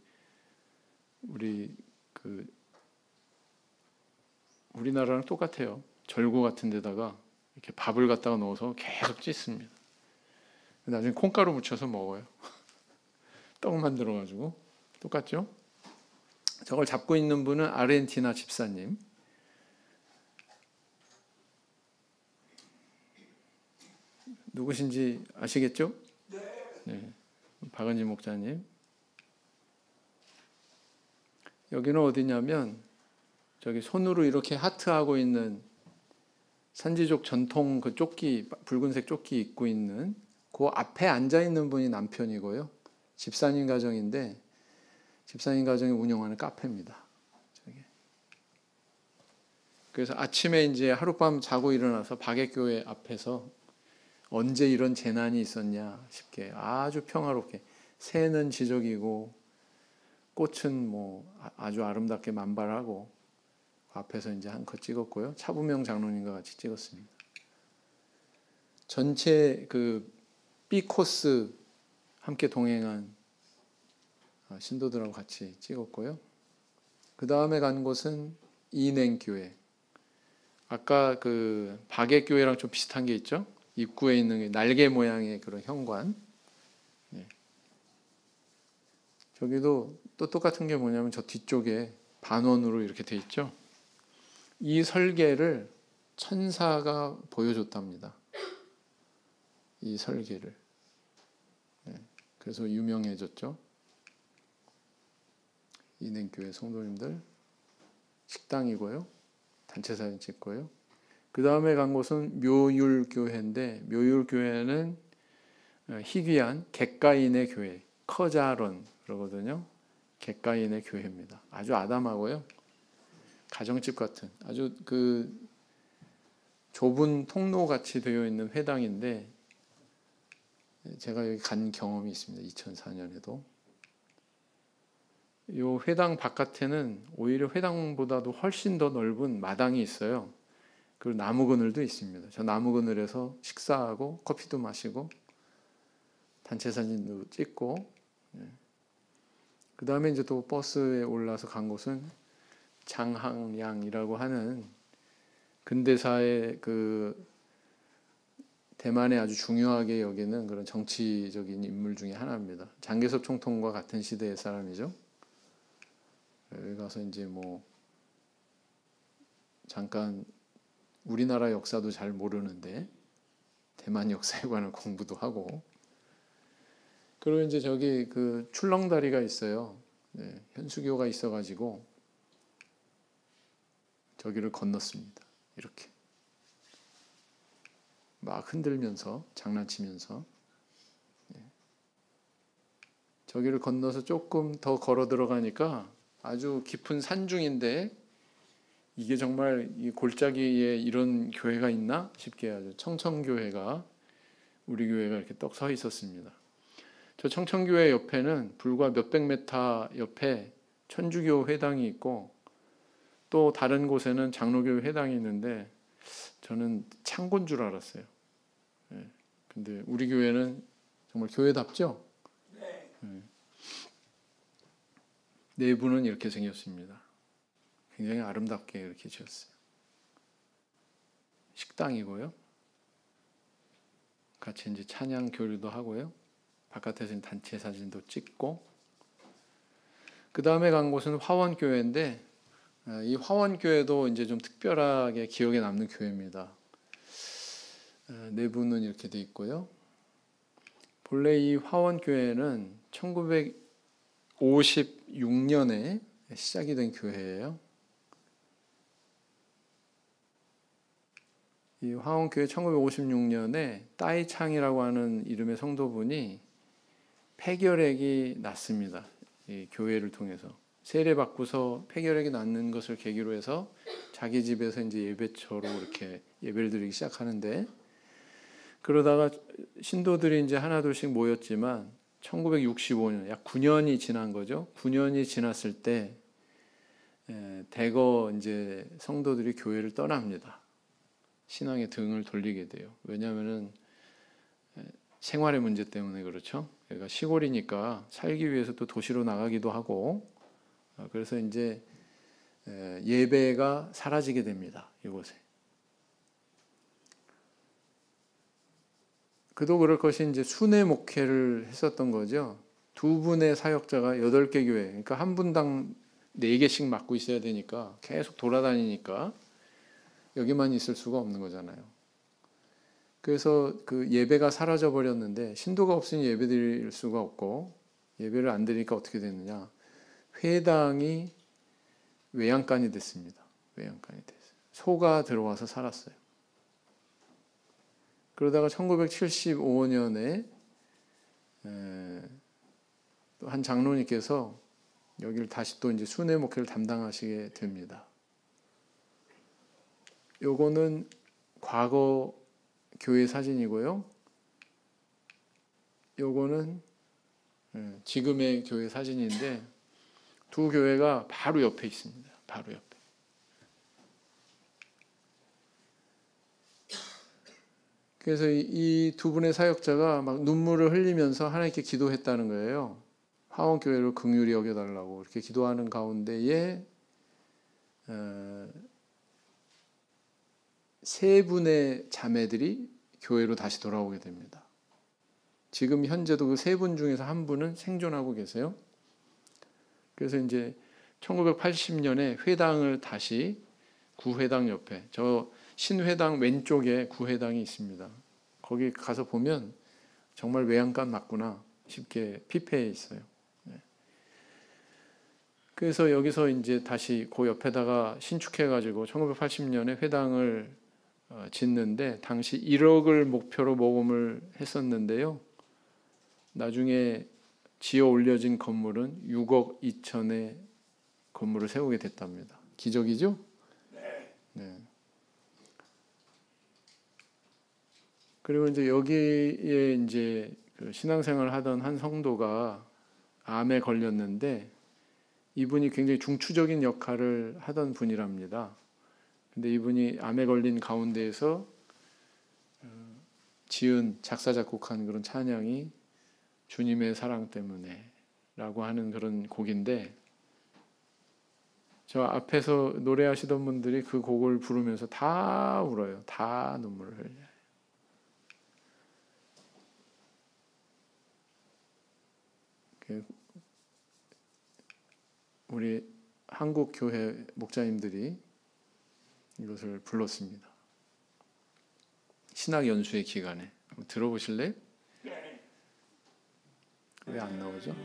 우리나라랑 똑같아요. 절구 같은 데다가 이렇게 밥을 갖다가 넣어서 계속 찢습니다. 나중에 콩가루 묻혀서 먹어요. 떡 만들어가지고 똑같죠? 저걸 잡고 있는 분은 아르헨티나 집사님. 누구신지 아시겠죠? 네. 박은지 목사님. 여기는 어디냐면 저기 손으로 이렇게 하트하고 있는 산지족 전통 그 조끼, 붉은색 조끼 입고 있는 그 앞에 앉아 있는 분이 남편이고요. 집사님 가정인데 집사님 가정이 운영하는 카페입니다. 저기. 그래서 아침에 이제 하룻밤 자고 일어나서 박애교회 앞에서 언제 이런 재난이 있었냐 싶게 아주 평화롭게 새는 지저귀고 꽃은 뭐 아주 아름답게 만발하고 앞에서 이제 한컷 찍었고요. 차부명 장로님과 같이 찍었습니다. 전체 그 B 코스 함께 동행한 신도들하고 같이 찍었고요. 그 다음에 간 곳은 이냉교회. 아까 그 박애교회랑 좀 비슷한 게 있죠. 입구에 있는 날개 모양의 그런 현관. 네. 저기도 또 똑같은 게 뭐냐면 저 뒤쪽에 반원으로 이렇게 돼 있죠. 이 설계를 천사가 보여줬답니다. 이 설계를. 네. 그래서 유명해졌죠. 이냉교회 성도님들 식당이고요. 단체 사진 찍고요. 그 다음에 간 곳은 묘율교회인데 묘율교회는 희귀한 객가인의 교회, 커자론 그러거든요. 객가인의 교회입니다. 아주 아담하고요. 가정집 같은 아주 그 좁은 통로 같이 되어 있는 회당인데 제가 여기 간 경험이 있습니다. 2004년에도. 요 회당 바깥에는 오히려 회당보다도 훨씬 더 넓은 마당이 있어요. 그리고 나무 그늘도 있습니다. 저 나무 그늘에서 식사하고 커피도 마시고 단체 사진도 찍고, 그 다음에 이제 또 버스에 올라서 간 곳은 장항양이라고 하는 근대사의 그 대만에 아주 중요하게 여기는 그런 정치적인 인물 중에 하나입니다. 장개섭 총통과 같은 시대의 사람이죠. 여기 가서 이제 뭐 잠깐 우리나라 역사도 잘 모르는데 대만 역사에 관한 공부도 하고, 그리고 이제 저기 그 출렁다리가 있어요. 네, 현수교가 있어가지고 저기를 건넜습니다. 이렇게 막 흔들면서 장난치면서, 저기를 건너서 조금 더 걸어 들어가니까 아주 깊은 산중인데, 이게 정말 이 골짜기에 이런 교회가 있나 싶게 아주 청천교회가, 우리 교회가 이렇게 떡 서 있었습니다. 저 청천교회 옆에는 불과 몇백 메타 옆에 천주교 회당이 있고, 또 다른 곳에는 장로교 회당이 있는데 저는 창고인 줄 알았어요. 근데 우리 교회는 정말 교회답죠? 내부는 이렇게 생겼습니다. 굉장히 아름답게 이렇게 지었어요. 식당이고요. 같이 이제 찬양 교류도 하고요. 바깥에서는 단체 사진도 찍고. 그 다음에 간 곳은 화원교회인데, 이 화원교회도 이제 좀 특별하게 기억에 남는 교회입니다. 내부는 이렇게 돼 있고요. 본래 이 화원교회는 1956년에 시작이 된 교회예요. 이 화원교회 1956년에 따이창이라고 하는 이름의 성도분이 폐결핵이 났습니다. 이 교회를 통해서 세례 받고서 폐결핵이 낫는 것을 계기로 해서 자기 집에서 이제 예배처로 이렇게 예배를 드리기 시작하는데, 그러다가 신도들이 이제 하나둘씩 모였지만 1965년, 약 9년이 지난 거죠. 9년이 지났을 때 대거 이제 성도들이 교회를 떠납니다. 신앙의 등을 돌리게 돼요. 왜냐하면은 생활의 문제 때문에 그렇죠. 여기가 시골이니까 살기 위해서 또 도시로 나가기도 하고, 그래서 이제 예배가 사라지게 됩니다. 이곳에. 그도 그럴 것이 이제 순회 목회를 했었던 거죠. 두 분의 사역자가 8개 교회, 그러니까 한 분당 4개씩 맡고 있어야 되니까 계속 돌아다니니까 여기만 있을 수가 없는 거잖아요. 그래서 그 예배가 사라져 버렸는데, 신도가 없으니 예배 드릴 수가 없고, 예배를 안 드리니까 어떻게 됐느냐, 회당이 외양간이 됐습니다. 외양간이 됐어요. 소가 들어와서 살았어요. 그러다가 1975년에 또 한 장로님께서 여기를 다시 또 이제 순회 목회를 담당하시게 됩니다. 요거는 과거 교회 사진이고요. 요거는 지금의 교회 사진인데, 두 교회가 바로 옆에 있습니다. 바로 옆에. 그래서 이 두 분의 사역자가 막 눈물을 흘리면서 하나님께 기도했다는 거예요. 화원교회를 긍휼히 여겨달라고 이렇게 기도하는 가운데에 세 분의 자매들이 교회로 다시 돌아오게 됩니다. 지금 현재도 그 세 분 중에서 한 분은 생존하고 계세요. 그래서 이제 1980년에 회당을 다시, 구회당 옆에, 저 신회당 왼쪽에 구회당이 있습니다. 거기 가서 보면 정말 외양간 맞구나 싶게 피폐해 있어요. 그래서 여기서 이제 다시 그 옆에다가 신축해가지고 1980년에 회당을 짓는데, 당시 1억을 목표로 모금을 했었는데요. 나중에 지어 올려진 건물은 6억 2천의 건물을 세우게 됐답니다. 기적이죠? 네. 그리고 이제 여기에 이제 그 신앙생활을 하던 한 성도가 암에 걸렸는데, 이분이 굉장히 중추적인 역할을 하던 분이랍니다. 근데 이분이 암에 걸린 가운데에서 지은 작사 작곡한 그런 찬양이 주님의 사랑 때문에 라고 하는 그런 곡인데, 저 앞에서 노래하시던 분들이 그 곡을 부르면서 다 울어요. 다 눈물을 흘려요. 우리 한국 교회 목자님들이 이것을 불렀습니다. 신학 연수의 기간에. 한번 들어보실래요? 왜 안 나오죠?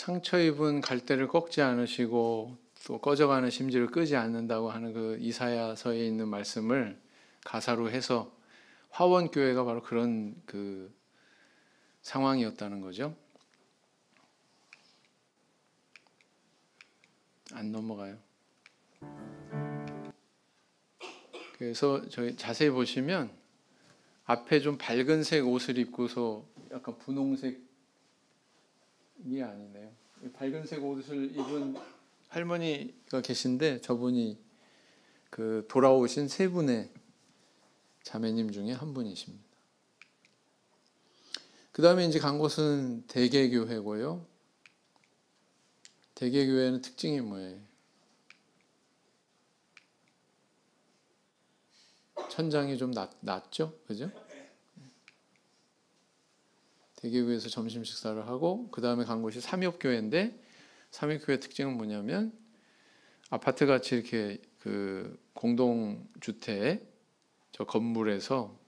상처 입은 갈대를 꺾지 않으시고 또 꺼져가는 심지를 끄지 않는다고 하는 그 이사야서에 있는 말씀을 가사로 해서 화원교회가 바로 그런 그 상황이었다는 거죠. 안 넘어가요. 그래서 저희 자세히 보시면 앞에 좀 밝은색 옷을 입고서 약간 분홍색이 아니네요. 밝은색 옷을 입은 할머니가 계신데 저분이 그 돌아오신 세 분의 자매님 중에 한 분이십니다. 그 다음에 이제 간 곳은 대개교회고요. 대개교회는 특징이 뭐예요? 천장이 좀 낮죠? 그죠? 대개교회에서 점심 식사를 하고 그 다음에 간 곳이 삼육교회인데, 삼육교회 특징은 뭐냐면 아파트 같이 이렇게 그 공동주택 저 건물에서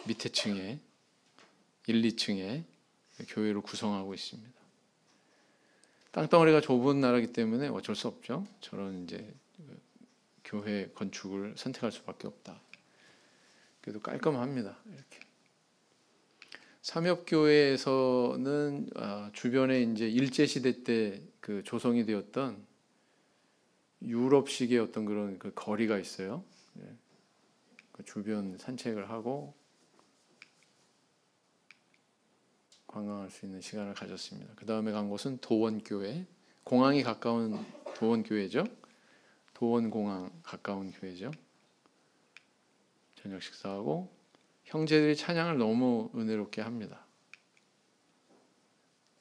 밑에 층에 1, 2층에 교회로 구성하고 있습니다. 땅덩어리가 좁은 나라이기 때문에 어쩔 수 없죠. 저런 이제 교회 건축을 선택할 수밖에 없다. 그래도 깔끔합니다. 이렇게. 삼엽교회에서는 주변에 이제 일제 시대 때 그 조성이 되었던 유럽식의 어떤 그런 그 거리가 있어요. 그 주변 산책을 하고 관광할 수 있는 시간을 가졌습니다. 그 다음에 간 곳은 도원교회, 공항이 가까운 도원교회죠. 도원공항 가까운 교회죠. 저녁 식사하고 형제들이 찬양을 너무 은혜롭게 합니다.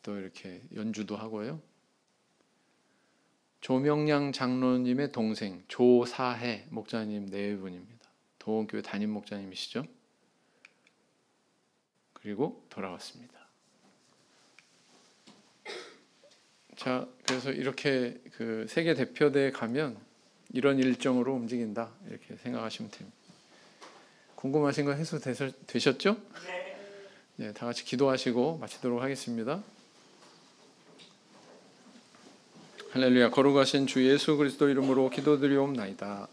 또 이렇게 연주도 하고요. 조명량 장로님의 동생 조사해 목사님 네 분입니다. 도원교회 담임 목사님이시죠. 그리고 돌아왔습니다. 자, 그래서 이렇게 그 세계 대표대에 가면 이런 일정으로 움직인다 이렇게 생각하시면 됩니다. 궁금하신 거 해소되셨죠? 네, 다 같이 기도하시고 마치도록 하겠습니다. 할렐루야. 거룩하신 주 예수 그리스도 이름으로 기도드리옵나이다.